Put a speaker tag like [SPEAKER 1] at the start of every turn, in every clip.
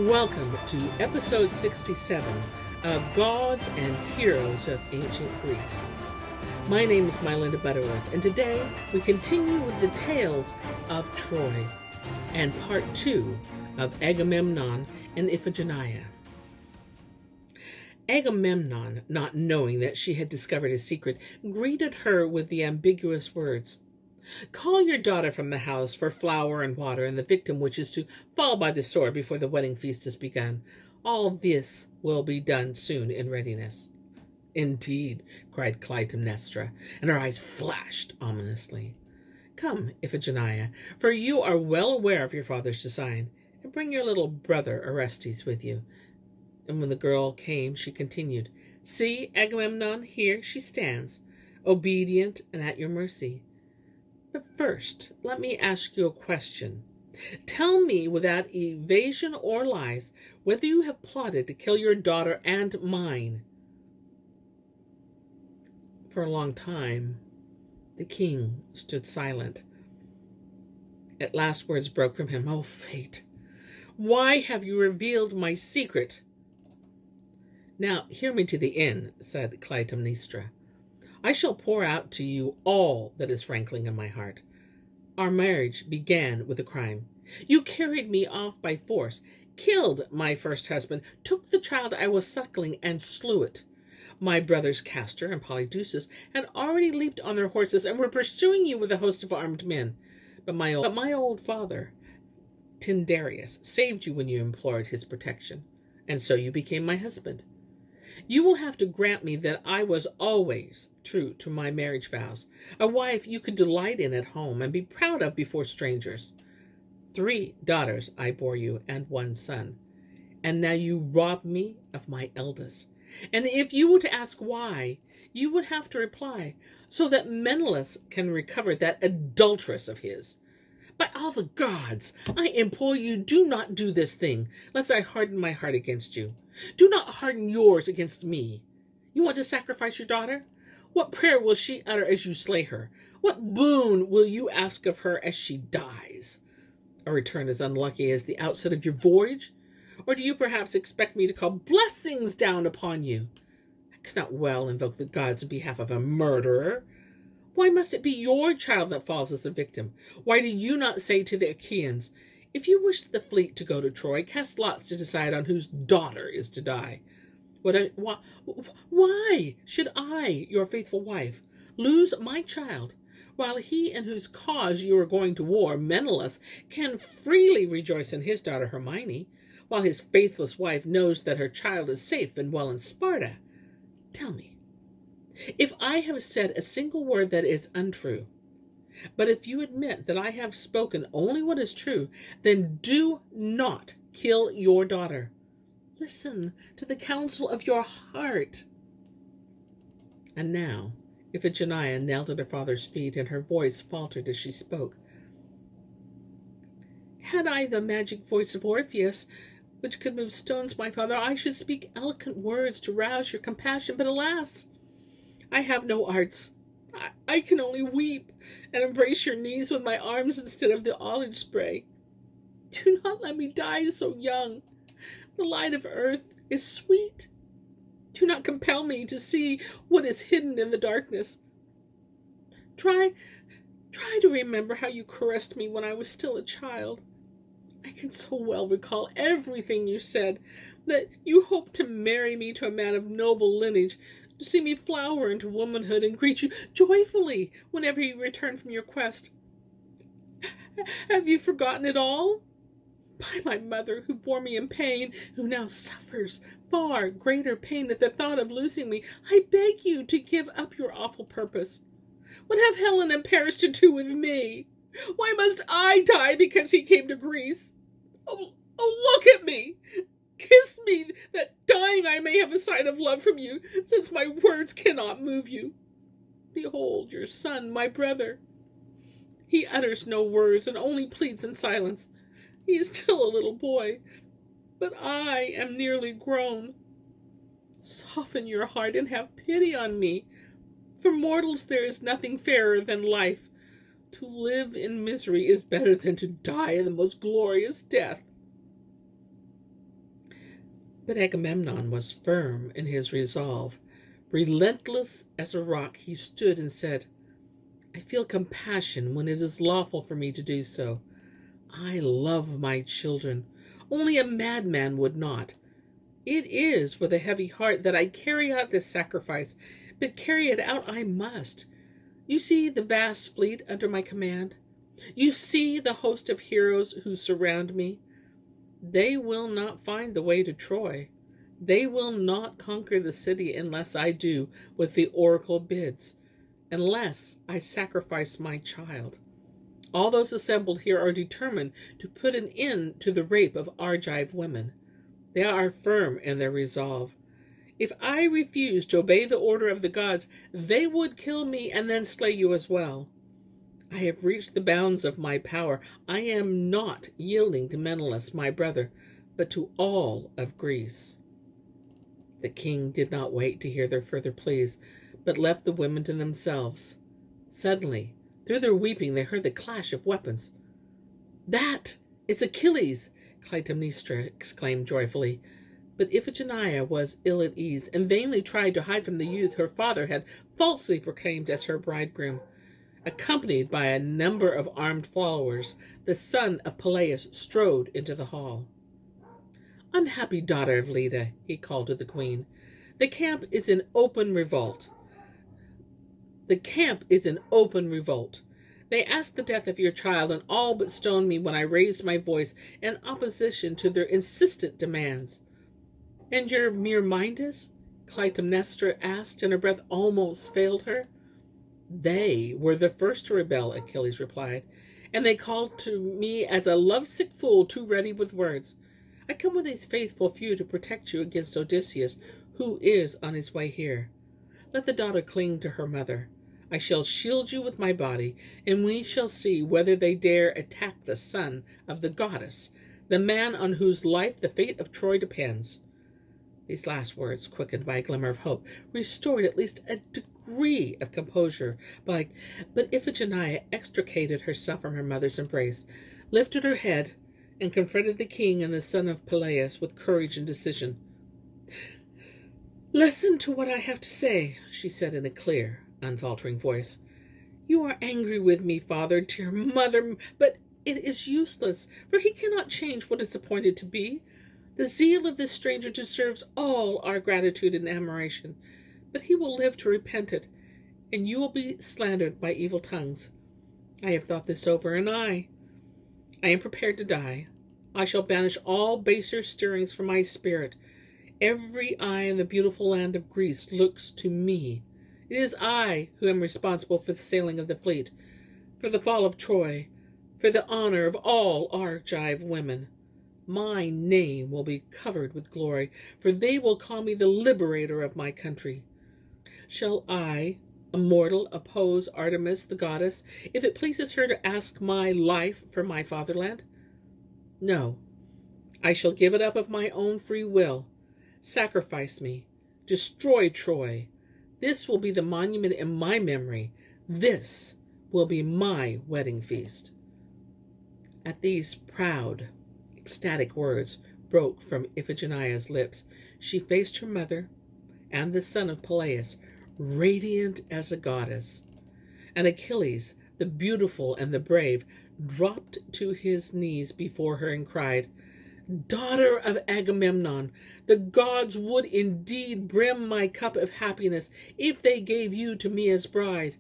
[SPEAKER 1] Welcome to episode 67 of Gods and Heroes of Ancient Greece. My name is MyLinda Butterworth, and today we continue with the tales of Troy and part 2 of Agamemnon and Iphigenia. Agamemnon, not knowing that she had discovered his secret, greeted her with the ambiguous words, "Call your daughter from the house for flour and water, and the victim wishes to fall by the sword before the wedding feast is begun. All this will be done soon in readiness." "Indeed," cried Clytaemnestra, and her eyes flashed ominously. "Come, Iphigenia, for you are well aware of your father's design, and bring your little brother Orestes with you." And when the girl came, she continued, "See, Agamemnon, here she stands, obedient and at your mercy. But first, let me ask you a question. Tell me without evasion or lies whether you have plotted to kill your daughter and mine." For a long time, the king stood silent. At last words broke from him. "Oh, fate! Why have you revealed my secret?" "Now, hear me to the end," said Clytaemnestra. "I shall pour out to you all that is rankling in my heart. Our marriage began with a crime. You carried me off by force, killed my first husband, took the child I was suckling, and slew it. My brothers Castor and Polydeuces had already leaped on their horses and were pursuing you with a host of armed men. But my old father, Tyndareus, saved you when you implored his protection, and so you became my husband. You will have to grant me that I was always true to my marriage vows, a wife you could delight in at home and be proud of before strangers. 3 daughters I bore you and 1 son, and now you rob me of my eldest. And if you were to ask why, you would have to reply, so that Menelaus can recover that adulteress of his. By all the gods, I implore you, do not do this thing, lest I harden my heart against you. Do not harden yours against me. You want to sacrifice your daughter? What prayer will she utter as you slay her? What boon will you ask of her as she dies? A return as unlucky as the outset of your voyage? Or do you perhaps expect me to call blessings down upon you? I could not well invoke the gods in behalf of a murderer. Why must it be your child that falls as the victim? Why do you not say to the Achaeans, 'If you wish the fleet to go to Troy, cast lots to decide on whose daughter is to die'? Why should I, your faithful wife, lose my child, while he in whose cause you are going to war, Menelaus, can freely rejoice in his daughter Hermione, while his faithless wife knows that her child is safe and well in Sparta? Tell me, if I have said a single word that is untrue, but if you admit that I have spoken only what is true, then do not kill your daughter. Listen to the counsel of your heart." And now Iphigenia knelt at her father's feet, and her voice faltered as she spoke. "Had I the magic voice of Orpheus, which could move stones, my father, I should speak eloquent words to rouse your compassion, but alas, I have no arts. I can only weep and embrace your knees with my arms instead of the olive spray. Do not let me die so young. The light of earth is sweet. Do not compel me to see what is hidden in the darkness. Try to remember how you caressed me when I was still a child. I can so well recall everything you said, that you hoped to marry me to a man of noble lineage, to see me flower into womanhood and greet you joyfully whenever you return from your quest. Have you forgotten it all? By my mother, who bore me in pain, who now suffers far greater pain at the thought of losing me, I beg you to give up your awful purpose. What have Helen and Paris to do with me? Why must I die because he came to Greece? Oh, look at me! Kiss me, that dying I may have a sign of love from you, since my words cannot move you. Behold your son, my brother. He utters no words and only pleads in silence. He is still a little boy, but I am nearly grown. Soften your heart and have pity on me. For mortals there is nothing fairer than life. To live in misery is better than to die the most glorious death." But Agamemnon was firm in his resolve. Relentless as a rock, he stood and said, I feel compassion when it is lawful for me to do so. I love my children. Only a madman would not. It is with a heavy heart that I carry out this sacrifice, but carry it out I must. You see the vast fleet under my command. You see the host of heroes who surround me. They will not find the way to Troy. They will not conquer the city unless I do what the oracle bids, unless I sacrifice my child. All those assembled here are determined to put an end to the rape of Argive women. They are firm in their resolve. If I refuse to obey the order of the gods, they would kill me and then slay you as well. I have reached the bounds of my power. I am not yielding to Menelaus, my brother, but to all of Greece. The king did not wait to hear their further pleas, but left the women to themselves. Suddenly, through their weeping, they heard the clash of weapons. That is Achilles, Clytaemnestra exclaimed joyfully. But Iphigenia was ill at ease, and vainly tried to hide from the youth her father had falsely proclaimed as her bridegroom. Accompanied by a number of armed followers, the son of Peleus strode into the hall. Unhappy daughter of Leda, he called to the queen, the camp is in open revolt. They asked the death of your child and all but stoned me when I raised my voice in opposition to their insistent demands. And your mere Mindus? Clytaemnestra asked, and her breath almost failed her. They were the first to rebel, Achilles replied, and they called to me as a lovesick fool too ready with words. I come with these faithful few to protect you against Odysseus, who is on his way here. Let the daughter cling to her mother. I shall shield you with my body, and we shall see whether they dare attack the son of the goddess, the man on whose life the fate of Troy depends. These last words, quickened by a glimmer of hope, restored at least a degree of composure, but Iphigenia extricated herself from her mother's embrace, lifted her head, and confronted the king and the son of Peleus with courage and decision. Listen to what I have to say, she said in a clear, unfaltering voice. You are angry with me, father, dear mother, but it is useless, for he cannot change what is appointed to be. The zeal of this stranger deserves all our gratitude and admiration, but he will live to repent it, and you will be slandered by evil tongues. I have thought this over, and I am prepared to die. I shall banish all baser stirrings from my spirit. Every eye in the beautiful land of Greece looks to me. It is I who am responsible for the sailing of the fleet, for the fall of Troy, for the honor of all Argive women. My name will be covered with glory, for they will call me the liberator of my country. Shall I, a mortal, oppose Artemis the goddess, if it pleases her to ask my life for my fatherland? No, I shall give it up of my own free will. Sacrifice me. Destroy Troy. This will be the monument in my memory. This will be my wedding feast. At these proud, ecstatic words broke from Iphigenia's lips, she faced her mother and the son of Peleus, radiant as a goddess. And Achilles, the beautiful and the brave, dropped to his knees before her and cried, Daughter of Agamemnon, the gods would indeed brim my cup of happiness if they gave you to me as bride.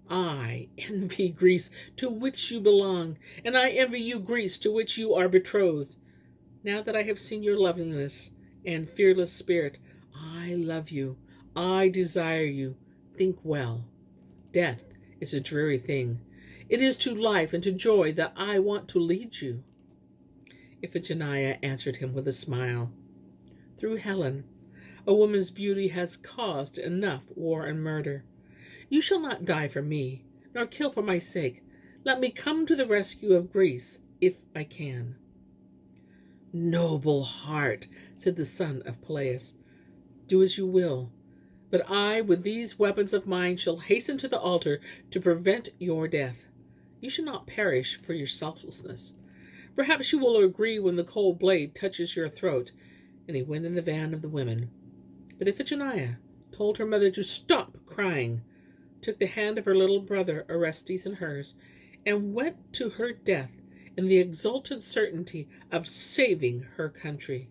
[SPEAKER 1] I envy Greece, to which you belong, and I envy you, Greece, to which you are betrothed. Now that I have seen your loveliness and fearless spirit, I love you. I desire you. Think well. Death is a dreary thing. It is to life and to joy that I want to lead you. Iphigenia answered him with a smile. Through Helen, a woman's beauty has caused enough war and murder. You shall not die for me, nor kill for my sake. Let me come to the rescue of Greece, if I can. Noble heart, said the son of Peleus. Do as you will, but I, with these weapons of mine, shall hasten to the altar to prevent your death. You shall not perish for your selflessness. Perhaps you will agree when the cold blade touches your throat, and he went in the van of the women. But Iphigenia told her mother to stop crying, took the hand of her little brother Orestes in hers, and went to her death in the exultant certainty of saving her country.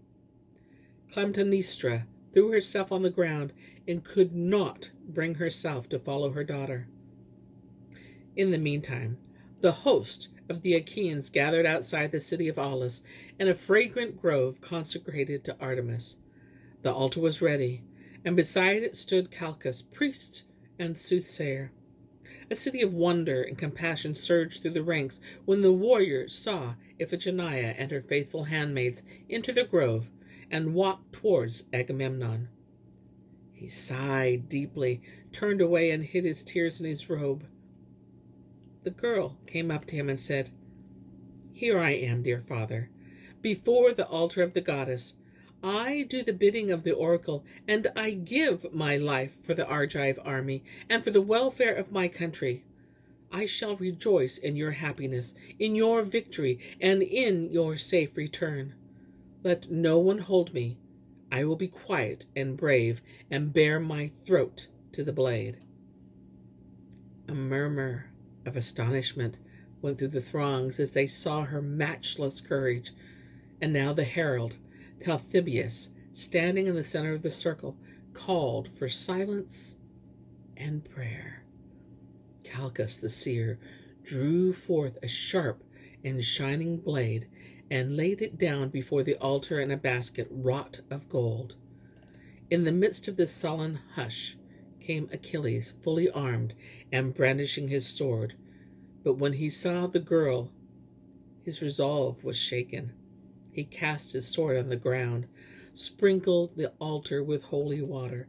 [SPEAKER 1] Clytaemnestra threw herself on the ground and could not bring herself to follow her daughter. In the meantime, the host of the Achaeans gathered outside the city of Aulis in a fragrant grove consecrated to Artemis. The altar was ready, and beside it stood Calchas, priest and soothsayer. A city of wonder and compassion surged through the ranks when the warriors saw Iphigenia and her faithful handmaids enter the grove and walked towards Agamemnon. He sighed deeply, turned away, and hid his tears in his robe. The girl came up to him and said, "Here I am, dear father, before the altar of the goddess. I do the bidding of the oracle, and I give my life for the Argive army and for the welfare of my country. I shall rejoice in your happiness, in your victory, and in your safe return. Let no one hold me. I will be quiet and brave and bare my throat to the blade." A murmur of astonishment went through the throngs as they saw her matchless courage. And now the herald, Talthybius, standing in the center of the circle, called for silence and prayer. Calchas the seer drew forth a sharp and shining blade and laid it down before the altar in a basket wrought of gold. In the midst of this sullen hush came Achilles, fully armed and brandishing his sword. But when he saw the girl, his resolve was shaken. He cast his sword on the ground, sprinkled the altar with holy water,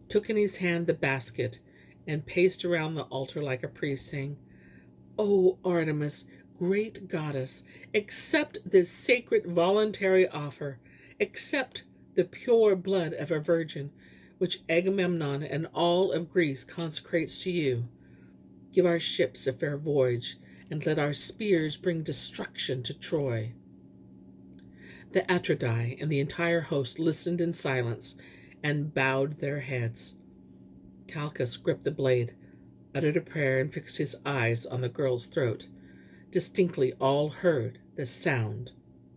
[SPEAKER 1] took in his hand the basket, and paced around the altar like a priest, saying, "O Artemis, great goddess, accept this sacred voluntary offer. Accept the pure blood of a virgin, which Agamemnon and all of Greece consecrates to you. Give our ships a fair voyage, and let our spears bring destruction to Troy." The Atridae and the entire host listened in silence and bowed their heads. Calchas gripped the blade, uttered a prayer, and fixed his eyes on the girl's throat. Distinctly all heard the sound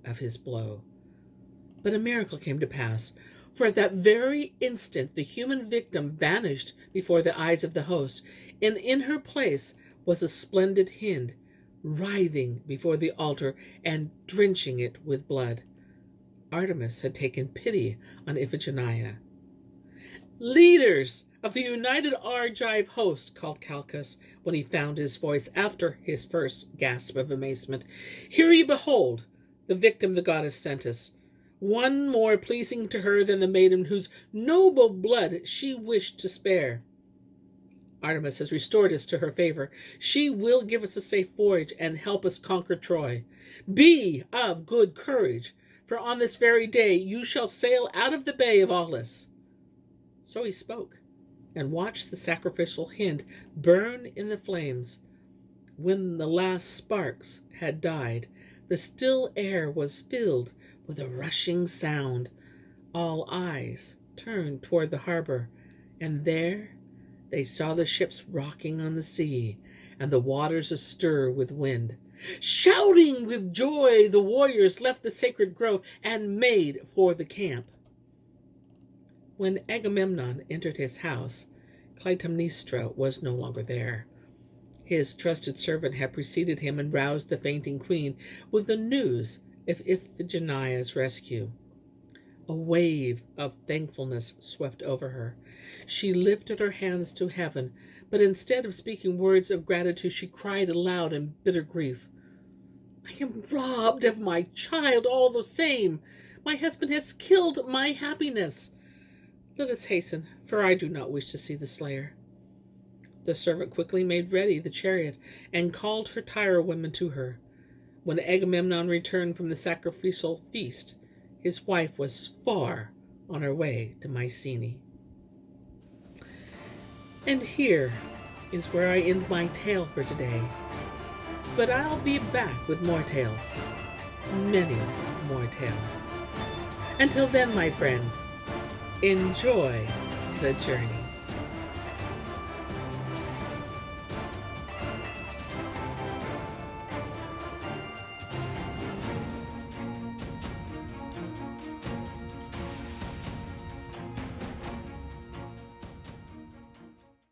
[SPEAKER 1] of his blow. But a miracle came to pass, for at that very instant the human victim vanished before the eyes of the host, and in her place was a splendid hind, writhing before the altar and drenching it with blood. Artemis had taken pity on Iphigenia. "Leaders of the united Argive host," called Calchas, when he found his voice after his first gasp of amazement, "here ye behold the victim the goddess sent us, one more pleasing to her than the maiden whose noble blood she wished to spare. Artemis has restored us to her favor. She will give us a safe voyage and help us conquer Troy. Be of good courage, for on this very day you shall sail out of the bay of Aulis." So he spoke, and watched the sacrificial hind burn in the flames. When the last sparks had died, the still air was filled with a rushing sound. All eyes turned toward the harbor, and there they saw the ships rocking on the sea, and the waters astir with wind. Shouting with joy, the warriors left the sacred grove and made for the camp. When Agamemnon entered his house, Clytaemnestra was no longer there. His trusted servant had preceded him and roused the fainting queen with the news of Iphigenia's rescue. A wave of thankfulness swept over her. She lifted her hands to heaven, but instead of speaking words of gratitude, she cried aloud in bitter grief, "I am robbed of my child all the same. My husband has killed my happiness. Let us hasten, for I do not wish to see the slayer." The servant quickly made ready the chariot and called her tirewomen to her. When Agamemnon returned from the sacrificial feast, his wife was far on her way to Mycenae. And here is where I end my tale for today. But I'll be back with more tales. Many more tales. Until then, my friends, enjoy the journey.